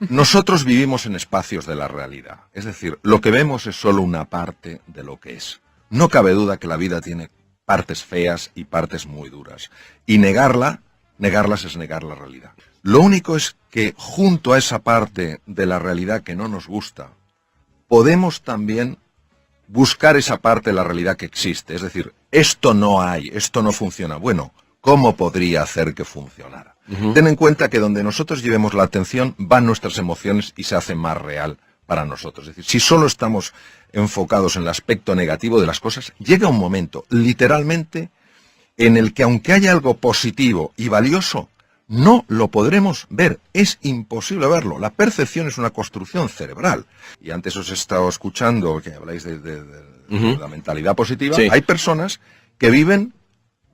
Nosotros vivimos en espacios de la realidad. Es decir, lo que vemos es solo una parte de lo que es. No cabe duda que la vida tiene partes feas y partes muy duras. Y negarlas es negar la realidad. Lo único es que junto a esa parte de la realidad que no nos gusta, podemos también buscar esa parte de la realidad que existe. Es decir, esto no hay, esto no funciona. Bueno, ¿cómo podría hacer que funcionara? Ten en cuenta que donde nosotros llevemos la atención van nuestras emociones y se hace más real para nosotros. Es decir, si solo estamos enfocados en el aspecto negativo de las cosas, llega un momento, literalmente, en el que aunque haya algo positivo y valioso, no lo podremos ver. Es imposible verlo. La percepción es una construcción cerebral. Y antes os he estado escuchando que habláis de la mentalidad positiva. Sí. Hay personas que viven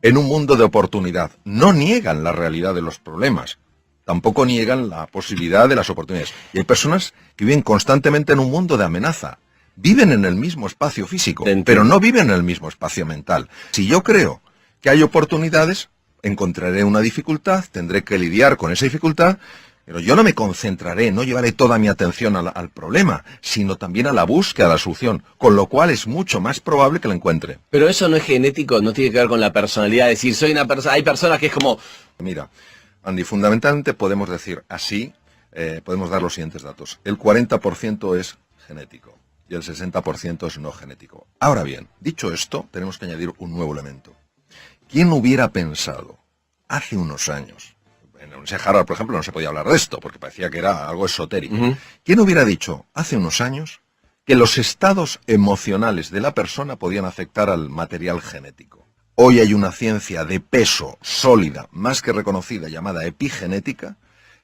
en un mundo de oportunidad. No niegan la realidad de los problemas. Tampoco niegan la posibilidad de las oportunidades. Y hay personas que viven constantemente en un mundo de amenaza. Viven en el mismo espacio físico, pero no viven en el mismo espacio mental. Si yo creo que hay oportunidades, encontraré una dificultad, tendré que lidiar con esa dificultad, pero yo no me concentraré, no llevaré toda mi atención al problema, sino también a la búsqueda de la solución, con lo cual es mucho más probable que la encuentre. Pero eso no es genético, no tiene que ver con la personalidad, es decir, soy una persona, hay personas que es como... Mira, Andy, fundamentalmente podemos decir así, podemos dar los siguientes datos. El 40% es genético y el 60% es no genético. Ahora bien, dicho esto, tenemos que añadir un nuevo elemento. ¿Quién hubiera pensado hace unos años? En la Universidad de Harvard, por ejemplo, no se podía hablar de esto, porque parecía que era algo esotérico. ¿Quién hubiera dicho hace unos años que los estados emocionales de la persona podían afectar al material genético? Hoy hay una ciencia de peso sólida, más que reconocida, llamada epigenética,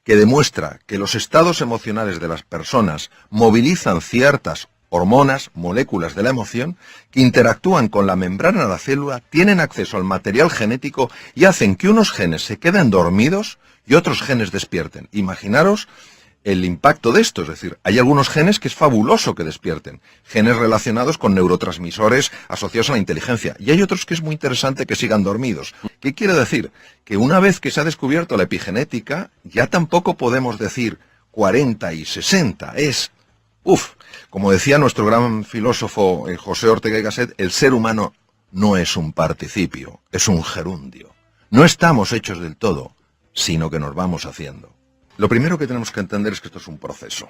que demuestra que los estados emocionales de las personas movilizan ciertas hormonas, moléculas de la emoción, que interactúan con la membrana de la célula, tienen acceso al material genético y hacen que unos genes se queden dormidos y otros genes despierten. Imaginaros el impacto de esto, es decir, hay algunos genes que es fabuloso que despierten, genes relacionados con neurotransmisores asociados a la inteligencia, y hay otros que es muy interesante que sigan dormidos. ¿Qué quiere decir? Que una vez que se ha descubierto la epigenética, ya tampoco podemos decir 40 y 60, es... Como decía nuestro gran filósofo José Ortega y Gasset, el ser humano no es un participio, es un gerundio. No estamos hechos del todo, sino que nos vamos haciendo. Lo primero que tenemos que entender es que esto es un proceso.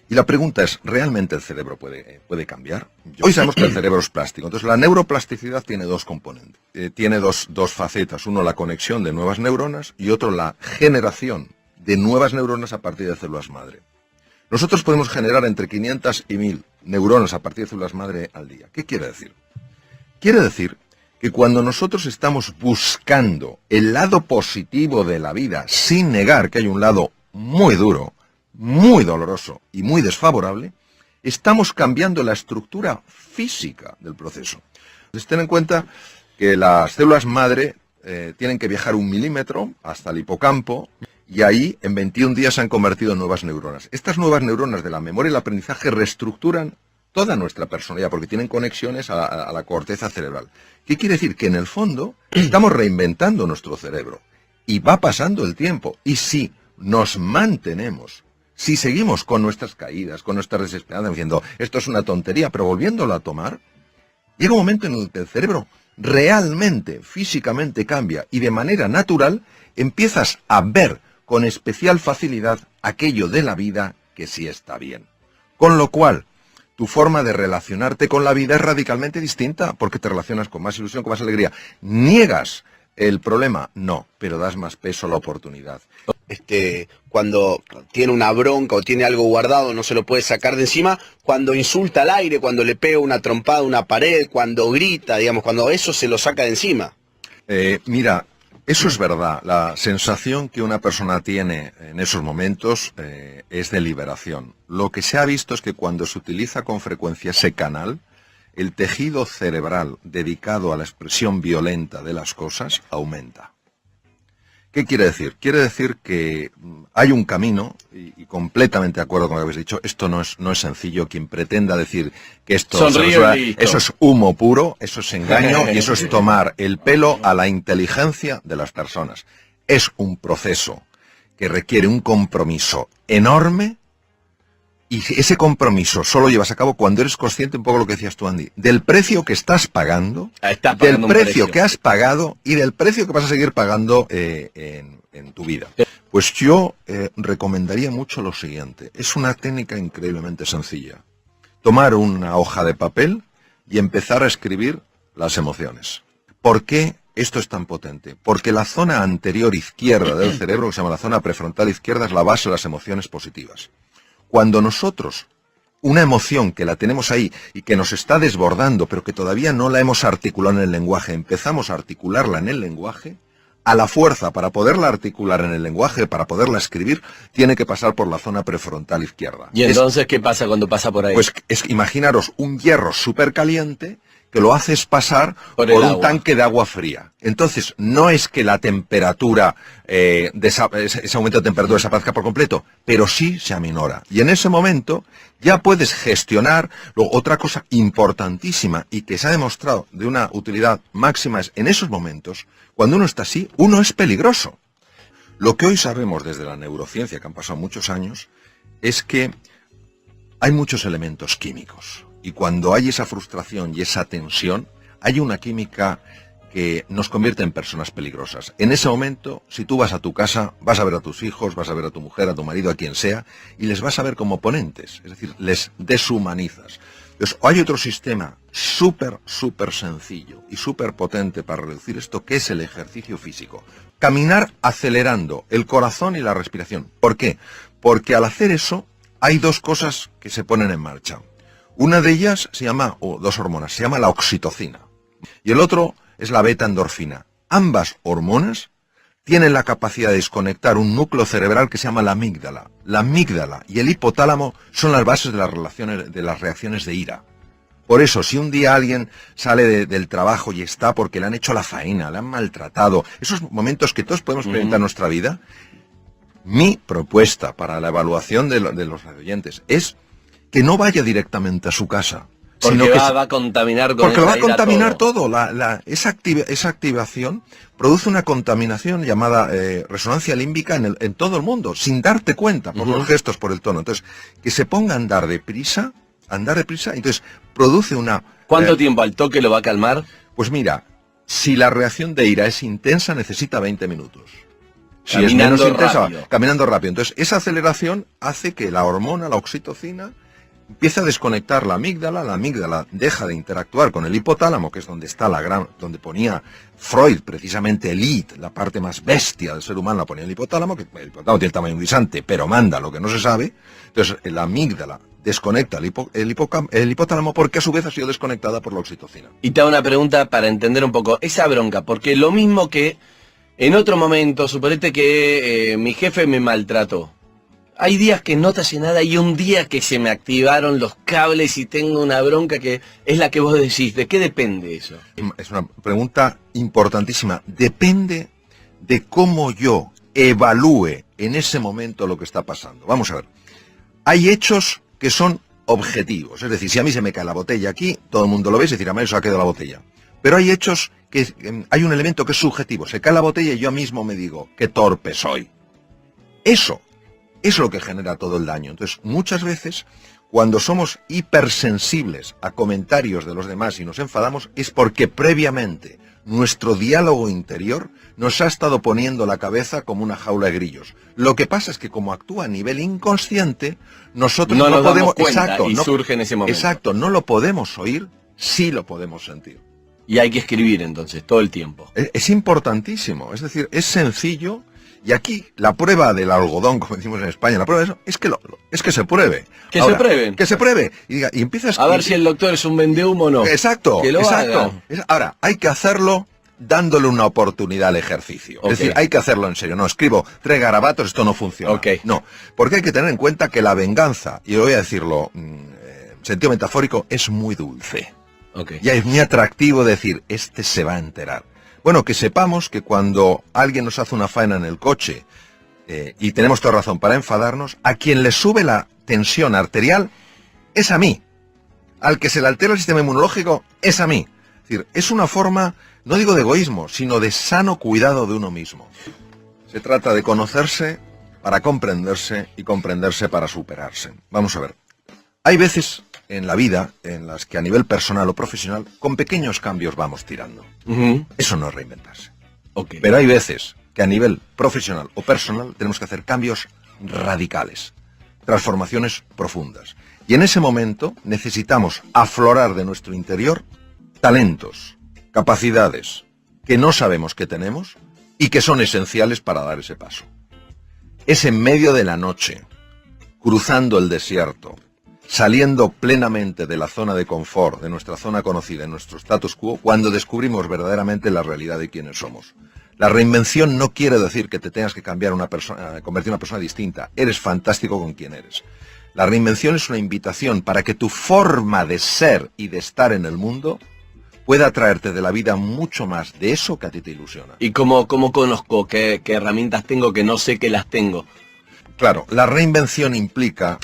Y la pregunta es, ¿realmente el cerebro puede cambiar? Hoy sabemos que el cerebro es plástico. Entonces, la neuroplasticidad tiene dos componentes. Tiene dos facetas. Uno, la conexión de nuevas neuronas y otro, la generación de nuevas neuronas a partir de células madre. Nosotros podemos generar entre 500 y 1000 neuronas a partir de células madre al día. ¿Qué quiere decir? Quiere decir que cuando nosotros estamos buscando el lado positivo de la vida, sin negar que hay un lado muy duro, muy doloroso y muy desfavorable, estamos cambiando la estructura física del proceso. Entonces, ten en cuenta que las células madre tienen que viajar 1 milímetro hasta el hipocampo, y ahí, en 21 días, se han convertido en nuevas neuronas. Estas nuevas neuronas de la memoria y el aprendizaje reestructuran toda nuestra personalidad, porque tienen conexiones a la corteza cerebral. ¿Qué quiere decir? Que en el fondo estamos reinventando nuestro cerebro. Y va pasando el tiempo. Y si nos mantenemos, si seguimos con nuestras caídas, con nuestras desesperanzas, diciendo, esto es una tontería, pero volviéndolo a tomar, llega un momento en el que el cerebro realmente, físicamente cambia, y de manera natural empiezas a ver con especial facilidad aquello de la vida que sí está bien. Con lo cual, tu forma de relacionarte con la vida es radicalmente distinta, porque te relacionas con más ilusión, con más alegría. ¿Niegas el problema? No, pero das más peso a la oportunidad. Cuando tiene una bronca o tiene algo guardado, no se lo puede sacar de encima, cuando insulta al aire, cuando le pega una trompada a una pared, cuando grita, digamos, cuando eso se lo saca de encima. Mira, eso es verdad. La sensación que una persona tiene en esos momentos es de liberación. Lo que se ha visto es que cuando se utiliza con frecuencia ese canal, el tejido cerebral dedicado a la expresión violenta de las cosas aumenta. ¿Qué quiere decir? Quiere decir que hay un camino, y completamente de acuerdo con lo que habéis dicho, esto no es sencillo. Quien pretenda decir que esto eso es humo puro, eso es engaño, y eso es tomar el pelo a la inteligencia de las personas. Es un proceso que requiere un compromiso enorme, y ese compromiso solo llevas a cabo cuando eres consciente, un poco lo que decías tú, Andy, del precio que estás pagando, del precio que has pagado y del precio que vas a seguir pagando en tu vida. Pues yo recomendaría mucho lo siguiente. Es una técnica increíblemente sencilla. Tomar una hoja de papel y empezar a escribir las emociones. ¿Por qué esto es tan potente? Porque la zona anterior izquierda del cerebro, que se llama la zona prefrontal izquierda, es la base de las emociones positivas. Cuando nosotros, una emoción que la tenemos ahí y que nos está desbordando, pero que todavía no la hemos articulado en el lenguaje, empezamos a articularla en el lenguaje, a la fuerza, para poderla articular en el lenguaje, para poderla escribir, tiene que pasar por la zona prefrontal izquierda. ¿Y entonces qué pasa cuando pasa por ahí? Pues imaginaros un hierro súper caliente que lo haces pasar por un tanque de agua fría. Entonces, no es que la temperatura, ese aumento de temperatura desaparezca por completo, pero sí se aminora. Y en ese momento ya puedes gestionar. Luego, otra cosa importantísima y que se ha demostrado de una utilidad máxima es, en esos momentos, cuando uno está así, uno es peligroso. Lo que hoy sabemos desde la neurociencia, que han pasado muchos años, es que hay muchos elementos químicos. Y cuando hay esa frustración y esa tensión, hay una química que nos convierte en personas peligrosas. En ese momento, si tú vas a tu casa, vas a ver a tus hijos, vas a ver a tu mujer, a tu marido, a quien sea, y les vas a ver como oponentes, es decir, les deshumanizas. Entonces, hay otro sistema súper sencillo y súper potente para reducir esto, que es el ejercicio físico. Caminar acelerando el corazón y la respiración. ¿Por qué? Porque al hacer eso, hay dos cosas que se ponen en marcha. Una de ellas se llama, o dos hormonas, se llama la oxitocina. Y el otro es la beta-endorfina. Ambas hormonas tienen la capacidad de desconectar un núcleo cerebral que se llama la amígdala. La amígdala y el hipotálamo son las bases de las reacciones de ira. Por eso, si un día alguien sale del trabajo y está porque le han hecho la faena, le han maltratado, esos momentos que todos podemos experimentar en nuestra vida, mi propuesta para la evaluación de los oyentes es que no vaya directamente a su casa. Porque sino que va a contaminar con porque lo va a esa ira contaminar todo. Esa activación produce una contaminación llamada resonancia límbica en todo el mundo, sin darte cuenta, por los gestos, por el tono. Entonces, que se ponga a andar deprisa, entonces produce una... ¿Cuánto tiempo al toque lo va a calmar? Pues mira, si la reacción de ira es intensa, necesita 20 minutos. Si Caminando es menos intensa, rápido. caminando rápido. Entonces, esa aceleración hace que la hormona, la oxitocina, empieza a desconectar la amígdala deja de interactuar con el hipotálamo, que es donde está donde ponía Freud, precisamente el id, la parte más bestia del ser humano, la ponía el hipotálamo, que el hipotálamo tiene el tamaño de un guisante, pero manda lo que no se sabe. Entonces la amígdala desconecta el hipotálamo porque a su vez ha sido desconectada por la oxitocina. Y te hago una pregunta para entender un poco esa bronca, porque lo mismo que en otro momento, suponete que mi jefe me maltrató. Hay días que no te hace nada y un día que se me activaron los cables y tengo una bronca que es la que vos decís. ¿De qué depende eso? Es una pregunta importantísima. Depende de cómo yo evalúe en ese momento lo que está pasando. Vamos a ver. Hay hechos que son objetivos. Es decir, si a mí se me cae la botella aquí, todo el mundo lo ve y se dirá, me ha quedado la botella. Pero hay hechos que hay un elemento que es subjetivo. Se cae la botella y yo mismo me digo, qué torpe soy. Eso es lo que genera todo el daño. Entonces, muchas veces, cuando somos hipersensibles a comentarios de los demás y nos enfadamos, es porque previamente nuestro diálogo interior nos ha estado poniendo la cabeza como una jaula de grillos. Lo que pasa es que como actúa a nivel inconsciente, nosotros no nos podemos... damos cuenta Exacto, y surge en ese momento. Exacto, no lo podemos oír, sí lo podemos sentir. Y hay que escribir entonces, todo el tiempo. Es importantísimo, es decir, es sencillo. Y aquí la prueba del algodón, como decimos en España, la prueba de eso es que se pruebe. Que Ahora, se prueben. Que se pruebe. Y empiezas A ver si el doctor es un vendehumo o no. Exacto, Que lo exacto. haga. Ahora, hay que hacerlo dándole una oportunidad al ejercicio. Okay. Es decir, hay que hacerlo en serio. No escribo 3 garabatos, esto no funciona. Okay. No, porque hay que tener en cuenta que la venganza, y voy a decirlo en sentido metafórico, es muy dulce. Okay. Y es muy atractivo decir, este se va a enterar. Bueno, que sepamos que cuando alguien nos hace una faena en el coche, y tenemos toda razón para enfadarnos, a quien le sube la tensión arterial es a mí. Al que se le altera el sistema inmunológico es a mí. Es decir, es una forma, no digo de egoísmo, sino de sano cuidado de uno mismo. Se trata de conocerse, para comprenderse y comprenderse para superarse. Vamos a ver. Hay veces en la vida en las que a nivel personal o profesional, con pequeños cambios vamos tirando. Eso no es reinventarse. Ok. Pero hay veces que a nivel profesional o personal tenemos que hacer cambios radicales, transformaciones profundas. Y en ese momento necesitamos aflorar de nuestro interior talentos, capacidades que no sabemos que tenemos y que son esenciales para dar ese paso. Es en medio de la noche, cruzando el desierto, saliendo plenamente de la zona de confort, de nuestra zona conocida, de nuestro status quo, cuando descubrimos verdaderamente la realidad de quiénes somos. La reinvención no quiere decir que te tengas que cambiar una persona, convertir en una persona distinta. Eres fantástico con quien eres. La reinvención es una invitación para que tu forma de ser y de estar en el mundo pueda traerte de la vida mucho más de eso que a ti te ilusiona. ¿Y cómo conozco qué herramientas tengo que no sé que las tengo? Claro, la reinvención implica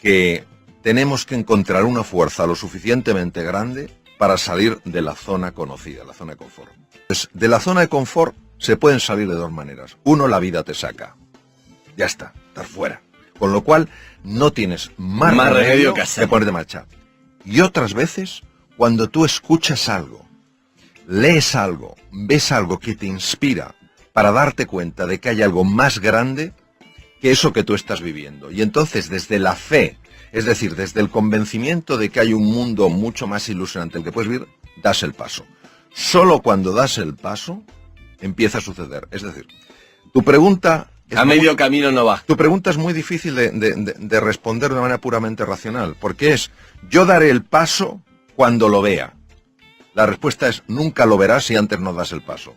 que tenemos que encontrar una fuerza lo suficientemente grande para salir de la zona conocida, la zona de confort. Pues de la zona de confort se pueden salir de dos maneras. Uno, la vida te saca. Ya está, estás fuera. Con lo cual, no tienes más remedio que hacer. que ponerte a marchar. Y otras veces, cuando tú escuchas algo, lees algo, ves algo que te inspira para darte cuenta de que hay algo más grande que eso que tú estás viviendo. Y entonces, desde la fe, es decir, desde el convencimiento de que hay un mundo mucho más ilusionante el que puedes vivir, das el paso. Solo cuando das el paso, empieza a suceder. Es decir, tu pregunta... A medio camino no va. Tu pregunta es muy difícil de responder de una manera puramente racional, porque es, yo daré el paso cuando lo vea. La respuesta es, nunca lo verás si antes no das el paso.